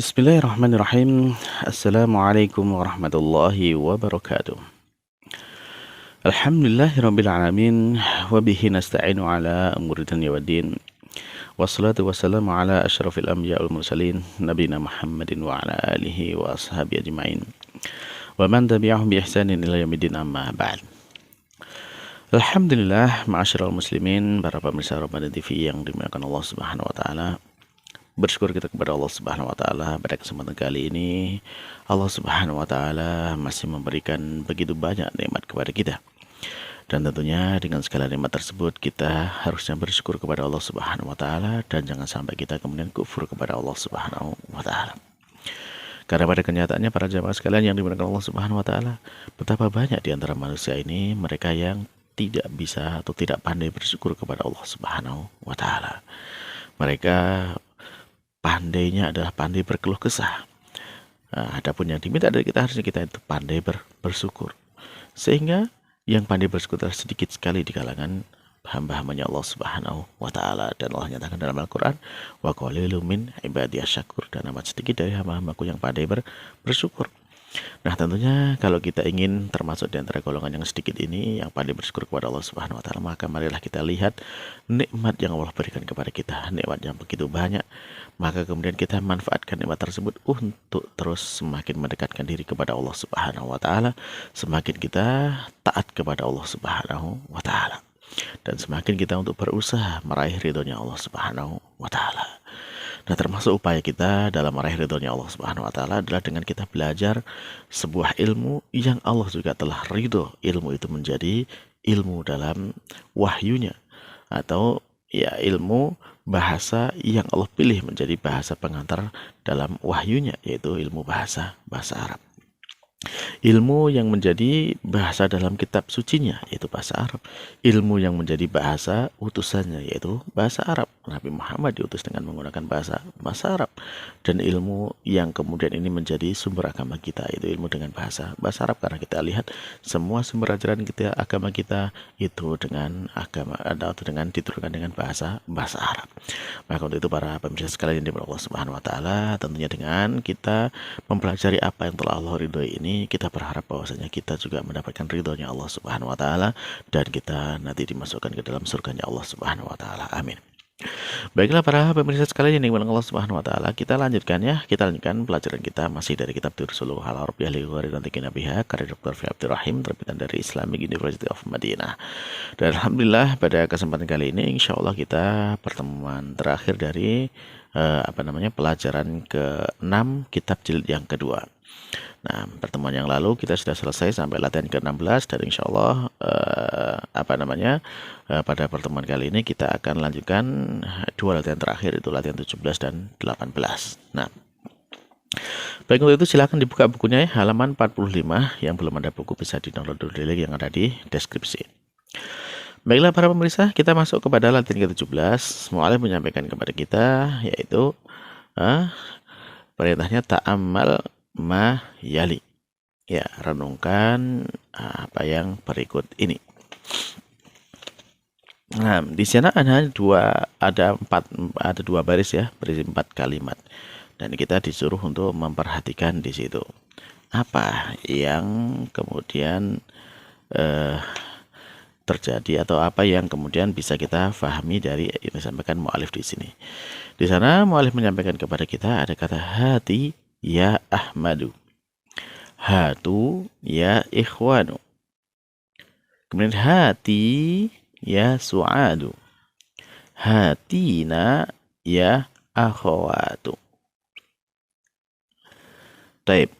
Bismillahirrahmanirrahim. Assalamualaikum warahmatullahi wabarakatuh. Alhamdulillahirabbil alamin wa bihi nasta'inu ala umuri dunya waddin. Wassalatu wassalamu ala asyrafil anbiya wal mursalin nabiyina Muhammadin wa ala alihi wa ashabihi ajmain. Wa man tabi'ahum bi ihsanin ila yaumiddin amma ba'd. Alhamdulillah, ma'asyiral muslimin, para pemirsa Ramadan TV yang dimuliakan Allah Subhanahu wa taala. Bersyukur kita kepada Allah Subhanahu wa taala pada kesempatan kali ini. Allah Subhanahu wa taala masih memberikan begitu banyak nikmat kepada kita. Dan tentunya dengan segala nikmat tersebut kita harusnya bersyukur kepada Allah Subhanahu wa taala dan jangan sampai kita kemudian kufur kepada Allah Subhanahu wa taala. Karena pada kenyataannya para jamaah sekalian yang dimuliakan Allah Subhanahu wa taala, betapa banyak di antara manusia ini mereka yang tidak bisa atau tidak pandai bersyukur kepada Allah Subhanahu wa taala. Mereka pandainya adalah pandai berkeluh kesah. Adapun yang diminta dari kita harusnya kita itu pandai bersyukur. Sehingga yang pandai bersyukur adalah sedikit sekali di kalangan hamba-hambanya Allah Subhanahu wa taala, dan Allah nyatakan dalam Al-Qur'an, wa qalilum min ibadiyasy syakur, dan amat sedikit dari hamba-hambaku yang pandai bersyukur. Nah, tentunya kalau kita ingin termasuk di antara golongan yang sedikit ini yang pandai bersyukur kepada Allah Subhanahu wa taala, maka marilah kita lihat nikmat yang Allah berikan kepada kita, nikmat yang begitu banyak. Maka kemudian kita manfaatkan nikmat tersebut untuk terus semakin mendekatkan diri kepada Allah Subhanahu wa taala, semakin kita taat kepada Allah Subhanahu wa taala, dan semakin kita untuk berusaha meraih ridhonya Allah Subhanahu wa taala. Nah, termasuk upaya kita dalam meraih ridhonya Allah Subhanahu wa taala adalah dengan kita belajar sebuah ilmu yang Allah juga telah ridho ilmu itu menjadi ilmu dalam wahyunya, atau ya ilmu bahasa yang Allah pilih menjadi bahasa pengantar dalam wahyunya, yaitu ilmu bahasa Arab. Ilmu yang menjadi bahasa dalam kitab sucinya, yaitu bahasa Arab. Ilmu yang menjadi bahasa utusannya, yaitu bahasa Arab. Nabi Muhammad diutus dengan menggunakan bahasa Arab. Dan ilmu yang kemudian ini menjadi sumber agama kita, yaitu ilmu dengan bahasa Arab. Karena kita lihat semua sumber ajaran kita, agama kita itu dengan agama atau dengan diturunkan dengan bahasa Arab. Maka untuk itu para pemirsa sekalian yang dimuliakan Allah Subhanahu wa taala, tentunya dengan kita mempelajari apa yang telah Allah ridhoi ini, kita berharap bahwasanya kita juga mendapatkan ridhonya Allah Subhanahu wa taala dan kita nanti dimasukkan ke dalam surganya Allah Subhanahu wa taala. Amin. Baiklah para pemirsa sekalian yang dimuliakan Allah Subhanahu wa taala, kita lanjutkan pelajaran kita masih dari kitab Durusul Al-Arabiyyah li Ghairi Natiqin Biha karya Dr. Fi Abdurrahim, terbitan dari Islamic University of Madinah. Dan alhamdulillah pada kesempatan kali ini insyaallah kita pertemuan terakhir dari pelajaran ke-6 kitab jilid yang kedua. Nah, pertemuan yang lalu kita sudah selesai sampai latihan ke-16 dan insya Allah pada pertemuan kali ini kita akan lanjutkan dua latihan terakhir, itu latihan 17 dan 18. Nah, baik, untuk itu silakan dibuka bukunya ya, halaman 45. Yang belum ada buku bisa di-download dulu di link yang ada di deskripsi. Baiklah para pemirsa, kita masuk kepada latihan ke-17. Mu'alif menyampaikan kepada kita yaitu perintahnya ta'ammal ma yali. Ya, renungkan apa yang berikut ini. Nah, di sana ada dua baris ya, berisi 4 kalimat. Dan kita disuruh untuk memperhatikan di situ apa yang kemudian terjadi atau apa yang kemudian bisa kita fahami dari yang disampaikan mu'alif di sini. Di sana mu'alif menyampaikan kepada kita ada kata hati ya Ahmadu, hatu ya ikhwanu, kemudian hati ya su'adu, hatina ya akhwatu. Taib.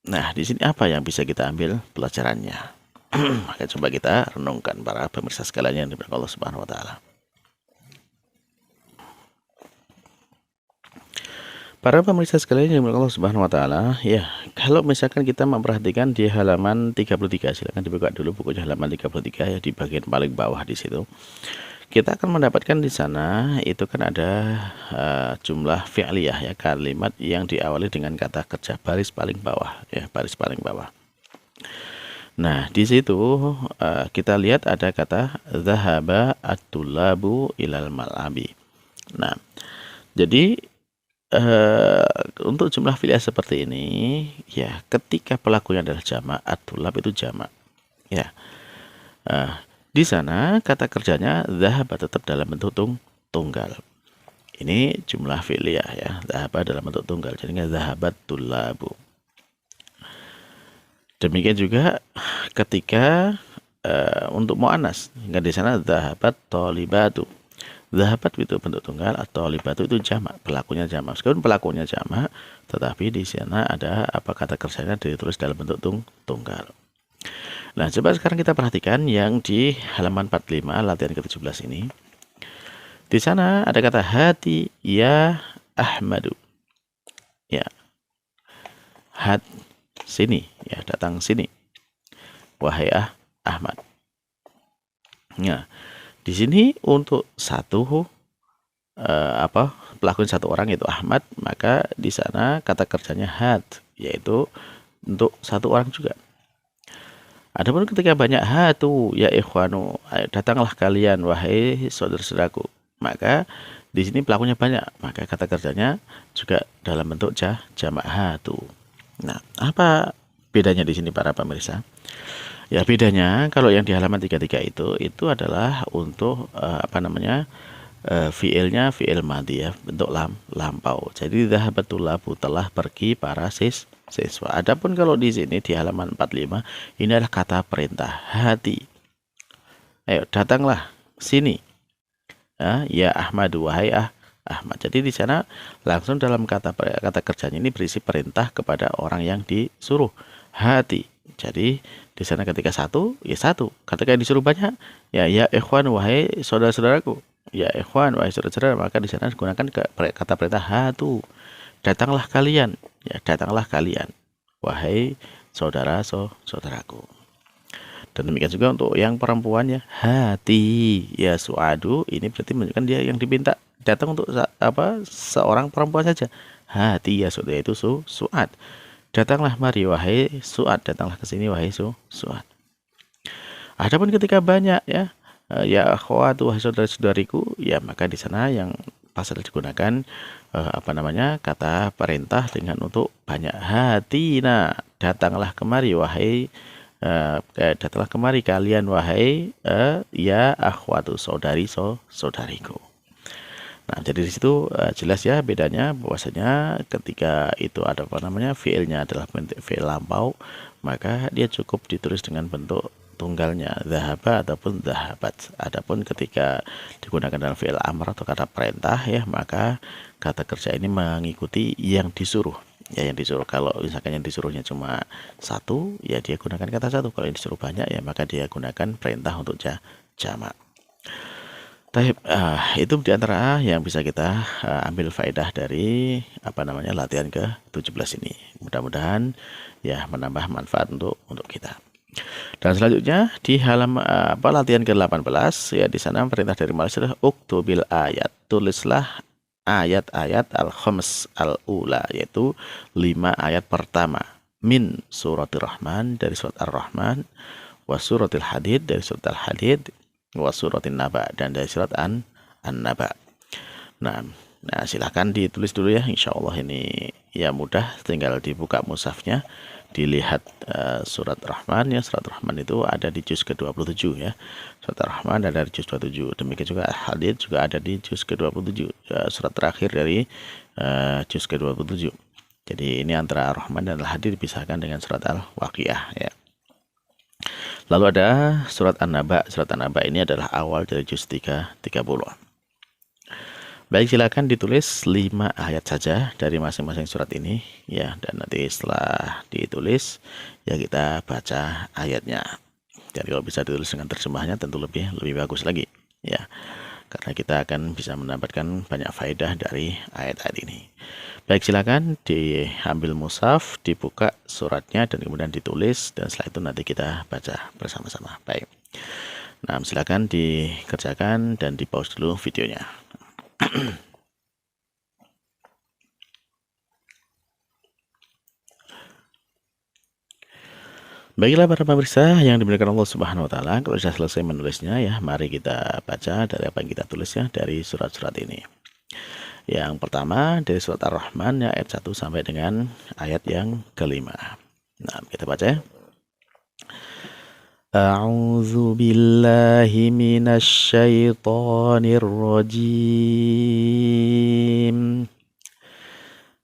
Nah, di sini apa yang bisa kita ambil pelajarannya? Maka coba kita renungkan para pemirsa sekalian yang dimuliakan Allah Subhanahu wa taala. Para pemirsa sekalian yang dimuliakan Allah Subhanahu wa taala, ya, kalau misalkan kita memperhatikan di halaman 33, silakan dibuka dulu bukunya halaman 33 ya, di bagian paling bawah di situ. Kita akan mendapatkan di sana itu kan ada jumlah fi'liyah ya, kalimat yang diawali dengan kata kerja baris paling bawah ya, baris paling bawah. Nah, di situ kita lihat ada kata zahaba at-tullabu ilal mal'abi. Nah, jadi untuk jumlah fi'liyah seperti ini, ya ketika pelakunya adalah jamak, at-tulab itu jamak. Ya, di sana kata kerjanya dhahaba tetap dalam bentuk tunggal. Ini jumlah fi'liyah ya, dhahaba dalam bentuk tunggal. Jadinya dhahabat tulabu. Demikian juga ketika untuk mu'annas, hingga di sana dhahabat tolibatu. Dhahabat itu bentuk tunggal atau libatu itu jamak, pelakunya jamak. Meskipun pelakunya jamak, tetapi di sana ada apa kata kerjanya ditulis dalam bentuk tunggal. Nah, coba sekarang kita perhatikan yang di halaman 45 latihan ke-17 ini. Di sana ada kata hati ya Ahmadu. Ya. Sini, ya, datang sini. Wahai Ahmad. Nah, di sini untuk pelakunya satu orang yaitu Ahmad, maka di sana kata kerjanya had, yaitu untuk satu orang juga. Adapun ketika banyak hatu ya ikhwanu, datanglah kalian wahai saudara-saudaraku, maka di sini pelakunya banyak, maka kata kerjanya juga dalam bentuk jamak hatu. Nah, apa bedanya di sini para pemirsa? Ya, bedanya kalau yang di halaman 33 itu adalah untuk fi'ilnya fi'il madhi ya, bentuk lampau. Jadi dhahabatul labu, telah pergi para siswa. Adapun kalau di sini di halaman 45 ini adalah kata perintah hati. Ayo datanglah sini. Ya Ahmad, wahai Ahmad. Jadi di sana langsung dalam kata kerjanya ini berisi perintah kepada orang yang disuruh hati. Jadi di sana ketika satu, ya satu. Ketika disuruh banyak, ya ikhwan wahai saudara-saudaraku. Ya ikhwan wahai saudara-saudara, maka di sana digunakan kata perintah hatu. Datanglah kalian, ya datanglah kalian wahai saudara-saudaraku. Dan demikian juga untuk yang perempuannya hati ya suadu, ini berarti menunjukkan dia yang diminta datang untuk seorang perempuan saja. Hati ya saudara itu suad. Datanglah mari wahai Su'ad, datanglah ke sini wahai Su'ad. Adapun ketika banyak ya akhwatu wahai saudara-saudariku, ya maka di sana yang pasal digunakan kata perintah dengan untuk banyak hati. Nah, datanglah kemari wahai datanglah kemari kalian wahai ya akhwatu saudariku. Nah, jadi di situ jelas ya bedanya, bahwasanya ketika itu ada fiilnya adalah bentuk fiil lampau, maka dia cukup ditulis dengan bentuk tunggalnya dhahaba ataupun dhahabat. Adapun ketika digunakan dalam fiil amr atau kata perintah ya, maka kata kerja ini mengikuti yang disuruh. Ya, yang disuruh. Kalau misalkan yang disuruhnya cuma satu, ya dia gunakan kata satu. Kalau yang disuruh banyak, ya maka dia gunakan perintah untuk jamak. Itu diantara yang bisa kita ambil faedah dari latihan ke-17 ini. Mudah-mudahan ya menambah manfaat untuk kita. Dan selanjutnya di halaman latihan ke-18 ya, di sana perintah dari Malik adalah uktubil ayat, tulislah ayat-ayat al-khams al-ula, yaitu 5 ayat pertama, min suratir rahman, dari surat ar-rahman, wa suratil hadid, dari surat al-hadid, wa suratin naba, dan dari surat an-naba. Nah, silahkan ditulis dulu ya, insyaallah ini ya mudah, tinggal dibuka mushafnya, dilihat surat Rahman ya. Surat Rahman itu ada di juz ke-27 ya. Surat Rahman ada di juz 27. Demikian juga Hadid juga ada di juz ke-27, surat terakhir dari juz ke-27. Jadi ini antara Rahman dan Al-Hadid dipisahkan dengan surat Al-Waqiah ya. Lalu ada surat An-Naba. Surat An-Naba ini adalah awal dari juz 30. Baik, silakan ditulis 5 ayat saja dari masing-masing surat ini ya, dan nanti setelah ditulis ya kita baca ayatnya. Dan kalau bisa ditulis dengan terjemahnya tentu lebih bagus lagi ya, karena kita akan bisa mendapatkan banyak faedah dari ayat-ayat ini. Baik, silakan diambil mushaf, dibuka suratnya dan kemudian ditulis, dan setelah itu nanti kita baca bersama-sama. Baik. Nah, silakan dikerjakan dan di-pause dulu videonya. Baiklah para pemirsa yang dimuliakan Allah Subhanahu wa taala, kalau sudah selesai menulisnya ya, mari kita baca dari apa yang kita tulis ya dari surat-surat ini. Yang pertama dari surat Ar-Rahman ya, ayat 1 sampai dengan ayat yang kelima. Nah, kita baca ya. A'udzu billahi minasy syaithanir rajim.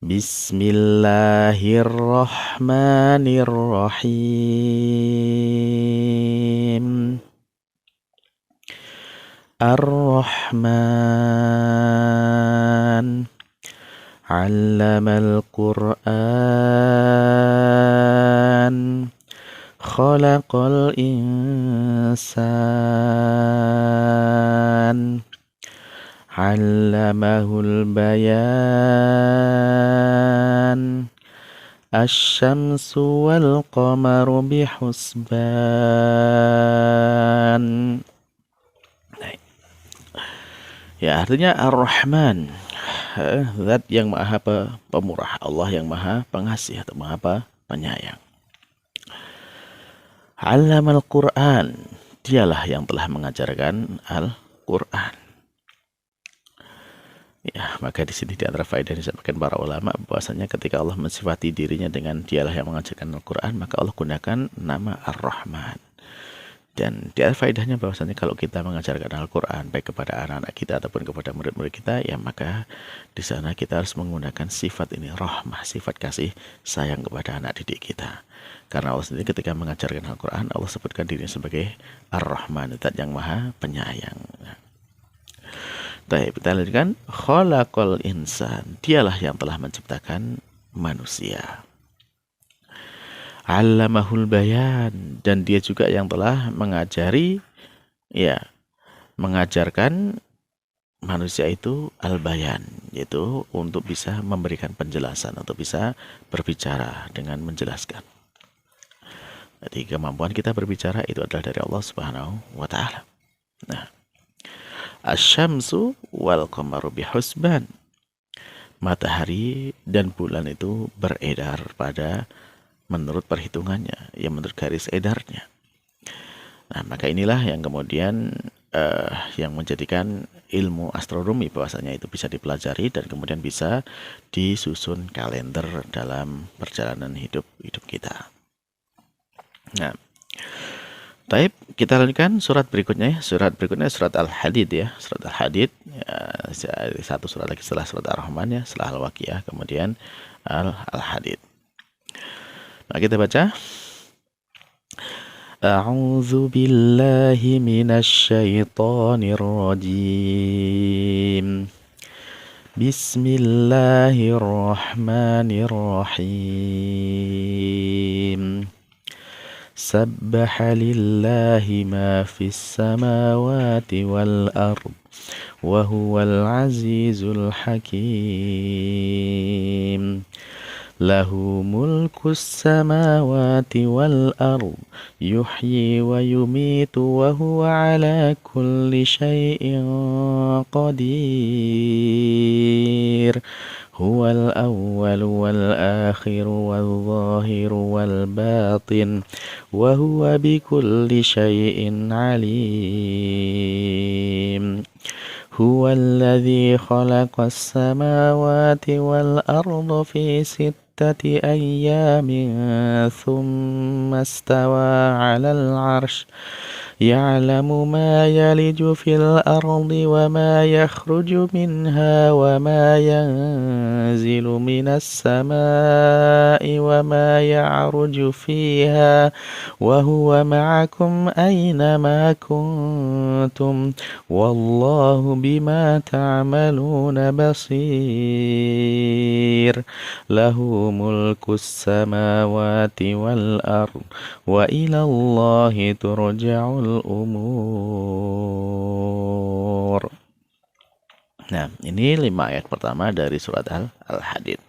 Bismillahirrahmanirrahim. Ar-Rahman 'allamal Qur'an khalaqal insan 'allamahul bayan asy-syamsu wal qamaru bihusban. Ya, artinya Ar-Rahman, zat yang maha pemurah, Allah yang maha pengasih atau maha penyayang. Allamal Qur'an, dialah yang telah mengajarkan Al-Qur'an. Ya, maka di sini di antara faedah yang disampaikan para ulama bahwasanya ketika Allah mensifati dirinya dengan dialah yang mengajarkan Al-Qur'an, maka Allah gunakan nama Ar-Rahman. Dan di antara faedahnya bahwasanya kalau kita mengajarkan Al-Qur'an baik kepada anak-anak kita ataupun kepada murid-murid kita, ya maka di sana kita harus menggunakan sifat ini, rahmah, sifat kasih sayang kepada anak didik kita. Karena Allah sendiri ketika mengajarkan Al-Qur'an, Allah sebutkan dirinya sebagai Ar-Rahman, zat yang maha penyayang. Baik, kita lanjutkan. Khalaqal insan, dialah yang telah menciptakan manusia. 'Allamahul bayan, dan dia juga yang telah mengajari, ya, mengajarkan manusia itu al-bayan, yaitu untuk bisa memberikan penjelasan, untuk bisa berbicara dengan menjelaskan. Jadi kemampuan kita berbicara itu adalah dari Allah Subhanahu wa taala. Nah, asy-syamsu wal qamaru bihusban. Matahari dan bulan itu beredar pada menurut perhitungannya, ya menurut garis edarnya. Nah, maka inilah yang kemudian yang menjadikan ilmu astronomi bahwasanya itu bisa dipelajari dan kemudian bisa disusun kalender dalam perjalanan hidup kita. Nah, baik, kita lanjutkan surat berikutnya ya. Surat berikutnya surat Al-Hadid ya. Surat Al-Hadid ya, satu surat lagi setelah surat Ar-Rahman ya, setelah Al-Waqiah kemudian Al-Hadid. Nah, kita baca. A'udzu billahi minasy syaithanir rajim. Bismillahirrahmanirrahim. Sabbaha lillahi ma fis samawati wal ard wa huwal azizul hakim. Lahu mulkus samawati wal ard yuhyi wa yumitu wa huwa ala kulli syai'in qadir. Huwal awwal wal akhir wal zahir wal batin wa huwa bikulli syai'in alim. Huwa alladhi khalaqas samawati wal arda fi sittati ayyamin thumma istawa 'alal 'arsy ya'lamu ma yaliju fil ardi wa ma yakhruju minha wa ma yanzilu minas samaa'i wa ma ya'ruju fiha wa huwa ma'akum aina ma kuntum wallahu bima ta'maluna basir. Lahu mulkus samawati wal ard wa ila Allahi turja'ul umur. Nah, ini 5 ayat pertama dari surat Al-Hadid.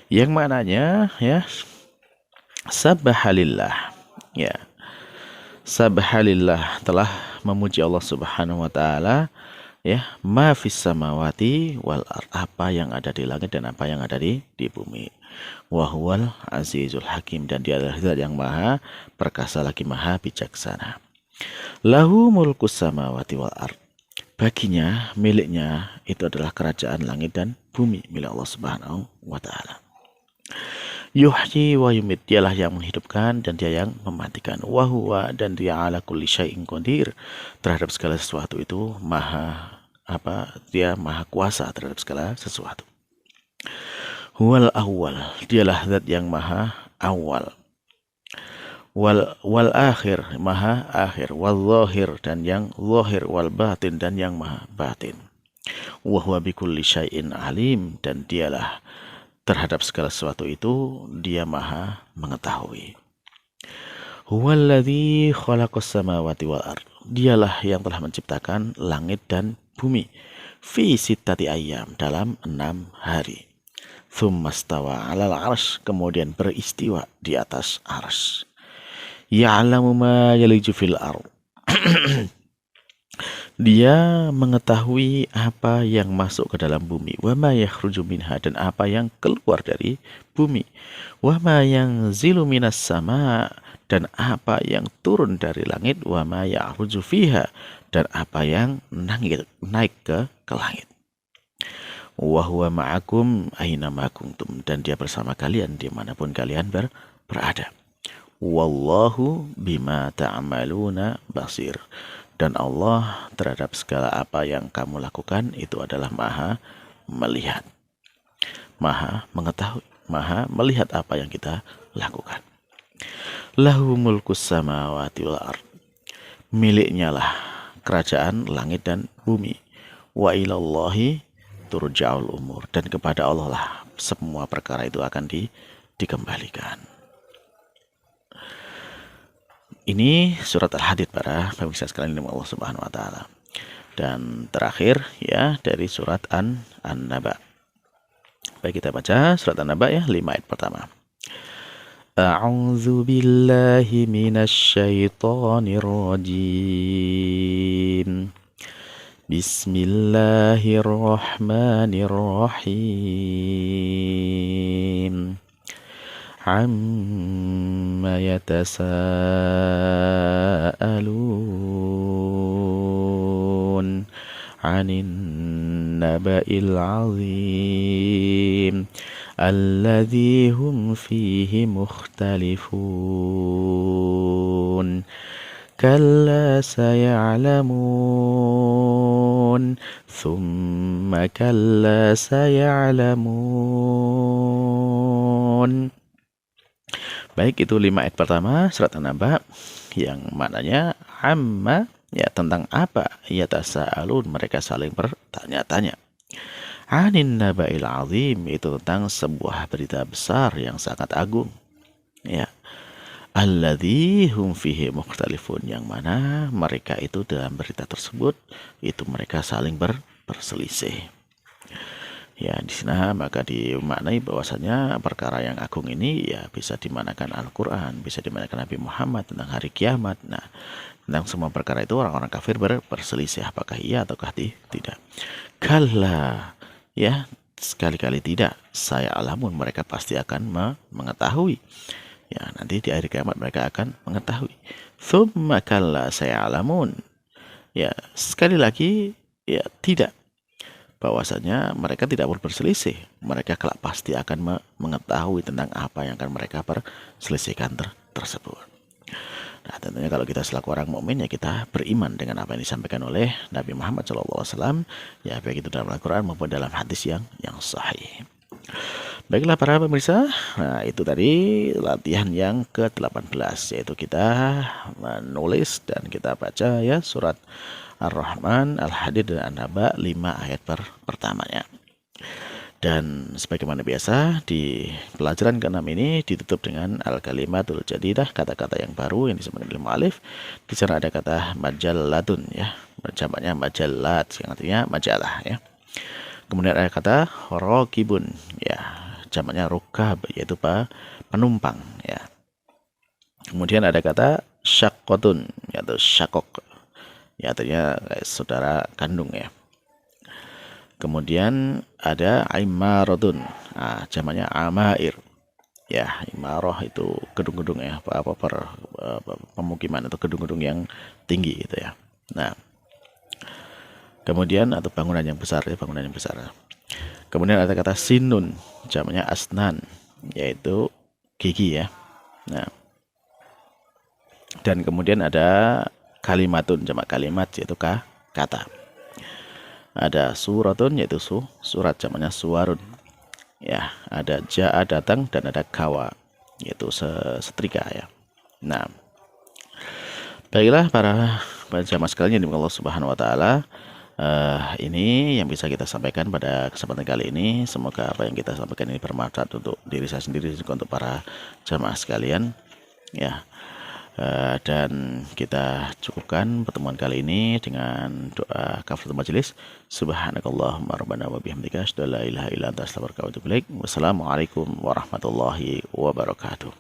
Yang maknanya ya, sabbahalillah. Ya. Sabbahalillah, telah memuji Allah Subhanahu wa taala ya, ma fis samawati wal ard, apa yang ada di langit dan apa yang ada di bumi. Wa huwal azizul hakim, dan dia adalah zat yang maha perkasa lagi maha bijaksana. Lahu mulkus samawati wal ard, baginya, miliknya itu adalah kerajaan langit dan bumi milik Allah Subhanahu wa taala. Yuhyi wa yumit, dialah yang menghidupkan dan dia yang mematikan. Wa huwa, dan dia ala kulli syai'in qadir, terhadap segala sesuatu itu dia maha kuasa terhadap segala sesuatu. Huwal awwal, dialah zat yang maha awal. Wal akhir, maha akhir. Wal zahir, dan yang zahir. Wal batin, dan yang maha batin. Wa huwa bikulli syai'in alim, dan dialah terhadap segala sesuatu itu dia maha mengetahui. Huwallazi khalaqas samawati wal ard, dialah yang telah menciptakan langit dan bumi. Fi sittati ayyam, dalam 6 hari. Tsummastawa 'alal 'arsy, kemudian beristiwa di atas arsy. Ya'lamu ma yaliju fil ard, dia mengetahui apa yang masuk ke dalam bumi. Wa ma yakhruju minha, dan apa yang keluar dari bumi. Wa ma yanzilu minas sama, dan apa yang turun dari langit. Wa ma ya'ruju fiha, dan apa yang naik ke langit. Wa huwa ma'akum aina ma kuntum, dan dia bersama kalian dimanapun kalian berada. Wallahu bima ta'maluna basir, dan Allah terhadap segala apa yang kamu lakukan itu adalah maha melihat, maha mengetahui, maha melihat apa yang kita lakukan. Lahu mulkus samawati wal ard, miliknya lah kerajaan langit dan bumi. Wa ilallahi turja'ul umur, dan kepada Allah lah semua perkara itu akan dikembalikan. Ini surat Al-Hadid para pemirsa sekalian dengan Allah Subhanahu wa taala. Dan terakhir ya dari surat An-Naba. Baik, kita baca surat An-Naba ya, 5 ayat pertama. A'udzu billahi minasy syaithanir rajim. Bismillahirrahmanirrahim. Amma yatasaalun 'anin naba'il 'azim alladzi hum fihi mukhtalifun. Kalla saya'lamun, thumma kalla saya'lamun. Baik, itu 5 ayat pertama surat An-Naba yang maknanya amma, ya tentang apa, yatasaalun, mereka saling bertanya-tanya. 'Anin naba'il 'azim, itu tentang sebuah berita besar yang sangat agung. Ya. Alladzi hum fihi mukhtalifun, yang mana mereka itu dalam berita tersebut itu mereka saling berselisih. Ya, di sana maka dimaknai bahwasanya perkara yang agung ini ya bisa dimanakan Al-Qur'an, bisa dimanakan Nabi Muhammad tentang hari kiamat. Nah, tentang semua perkara itu orang-orang kafir berselisih apakah iya ataukah tidak. Kalla, ya sekali-kali tidak. Saya alamun, mereka pasti akan mengetahui. Ya, nanti di akhir kiamat mereka akan mengetahui. Tsumma kalla saya alamun. Ya, sekali lagi ya tidak. Bahwasanya mereka tidak berselisih. Mereka kelak pasti akan mengetahui tentang apa yang akan mereka perselisihkan tersebut. Nah, tentunya kalau kita selaku orang mukmin ya kita beriman dengan apa yang disampaikan oleh Nabi Muhammad SAW, ya baik itu dalam Al-Quran maupun dalam hadis yang sahih. Baiklah para pemirsa, nah itu tadi latihan yang ke-18, yaitu kita menulis dan kita baca ya surat Ar-Rahman, Al-Hadid, dan An-Naba 5 ayat pertamanya. Dan sebagaimana biasa di pelajaran ke-6 ini ditutup dengan al-kalimatul jadidah, kata-kata yang baru yang disebut oleh mu'alif. Di sana ada kata majallatun ya, jamaknya majallat yang artinya majalah ya. Kemudian ada kata raqibun ya, jamaknya rukab yaitu penumpang ya. Kemudian ada kata syaqqatun yaitu syakok ya, artinya saudara kandung ya. Kemudian ada imaratun, nah, jamaknya amair ya. Imarah itu gedung-gedung ya, pemukiman atau gedung-gedung yang tinggi gitu ya. Nah, Kemudian atau bangunan yang besar ya, bangunan yang besar. Kemudian ada kata sinun, jamaknya asnan, yaitu gigi ya. Nah, dan kemudian ada kalimatun, jamak kalimat, yaitu kata. Ada suratun, yaitu surat, jamaknya suwarun. Ya, ada ja'a, datang, dan ada kawa, yaitu setrika ya. Nah, baiklah para jamaah sekalian yang Allah Subhanahu wa taala, ini yang bisa kita sampaikan pada kesempatan kali ini. Semoga apa yang kita sampaikan ini bermanfaat untuk diri saya sendiri dan juga untuk para jamaah sekalian ya. Dan kita cukupkan pertemuan kali ini dengan doa kafaratul majelis. Subhanakallahumma rabbana wa bihamdika asyhadu an la ilaha illa anta astaghfiruka wa atubu ilaik. Wassalamualaikum warahmatullahi wabarakatuh.